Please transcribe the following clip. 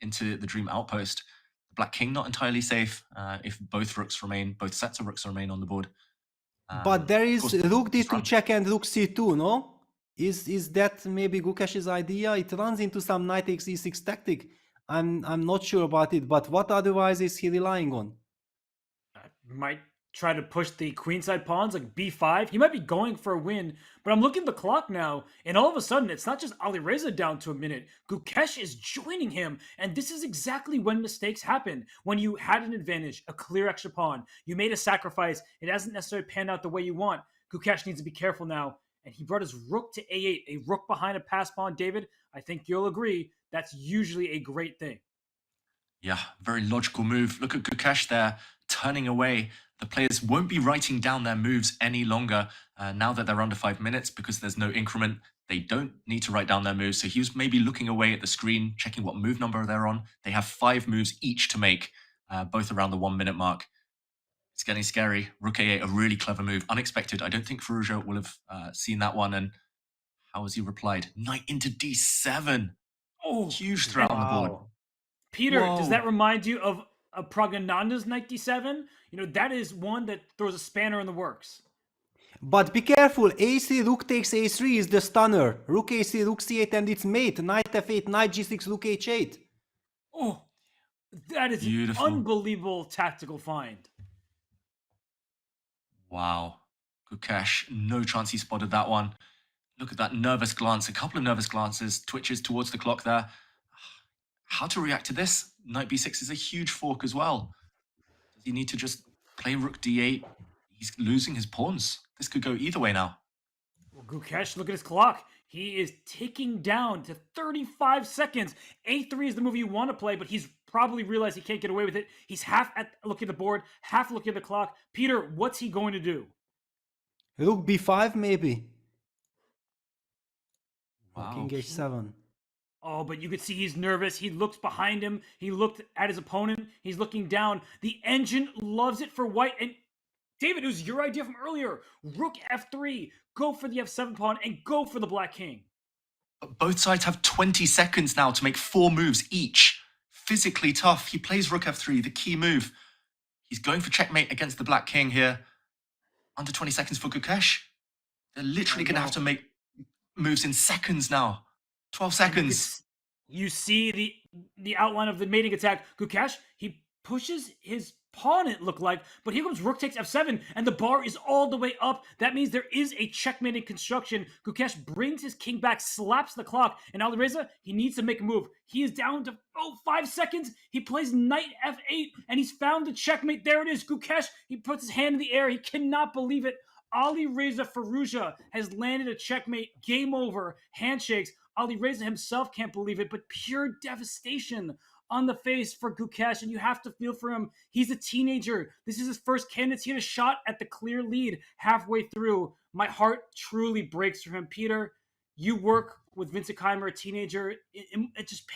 into the Dream outpost. The Black King not entirely safe if both sets of rooks remain on the board. But there Of is course, rook just d2 run. check and rook c2, no? Is that maybe Gukesh's idea? It runs into some knight takes e6 tactic. I'm not sure about it, but what otherwise is he relying on? Might try to push the queenside pawns like b5. He might be going for a win, but I'm looking at the clock now, and all of a sudden, it's not just Alireza down to a minute. Gukesh is joining him, and this is exactly when mistakes happen. When you had an advantage, a clear extra pawn, you made a sacrifice, it hasn't necessarily panned out the way you want. Gukesh needs to be careful now, and he brought his rook to a8, a rook behind a pass pawn. David, I think you'll agree, that's usually a great thing. Yeah, very logical move. Look at Gukesh there, turning away. The players won't be writing down their moves any longer now that they're under 5 minutes because there's no increment. They don't need to write down their moves. So he was maybe looking away at the screen, checking what move number they're on. They have 5 moves each to make, both around the 1 minute mark. It's getting scary. Rook a8, a really clever move. Unexpected. I don't think Firouzja will have seen that one. And how has he replied? Knight into d7. Oh, Huge threat on the board. Peter, Whoa. does that remind you of Pragananda's Knight D7? You know, that is one that throws a spanner in the works. But be careful, a3, rook takes a3 is the stunner. Rook a3, rook c8 and its mate. Knight f8, knight g6, rook h8. Oh, that is Beautiful. an unbelievable tactical find. Wow. Gukesh, no chance he spotted that one. Look at that nervous glance, a couple of nervous glances, twitches towards the clock there. How to react to this? Knight b6 is a huge fork as well. Does he need to just play rook d8? He's losing his pawns. This could go either way now. Well, Gukesh, look at his clock. He is ticking down to 35 seconds. A3 is the move you want to play, but he's probably realized he can't get away with it. He's half at looking at the board, half looking at the clock. Peter, what's he going to do? Rook b5 maybe. Wow. King h7. Oh, but you could see he's nervous. He looks behind him. He looked at his opponent. He's looking down. The engine loves it for white. And David, it was your idea from earlier. Rook f3. Go for the f7 pawn and go for the Black King. Both sides have 20 seconds now to make 4 moves each. Physically tough. He plays rook f3, the key move. He's going for checkmate against the Black King here. Under 20 seconds for Gukesh. They're literally going to have to make moves in seconds now. 12 seconds. You see the outline of the mating attack. Gukesh, he pushes his pawn, it looked like, but here comes rook takes f7, and the bar is all the way up. That means there is a checkmating construction. Gukesh brings his king back, slaps the clock, and Alireza, he needs to make a move. He is down to 5 seconds. He plays knight f8, and he's found the checkmate. There it is. Gukesh, he puts his hand in the air. He cannot believe it. Alireza Firouzja has landed a checkmate. Game over. Handshakes. Alireza himself can't believe it, but pure devastation on the face for Gukesh, and you have to feel for him. He's a teenager. This is his first candidacy. He had a shot at the clear lead halfway through. My heart truly breaks for him. Peter, you work with Vincent Keimer, a teenager. It just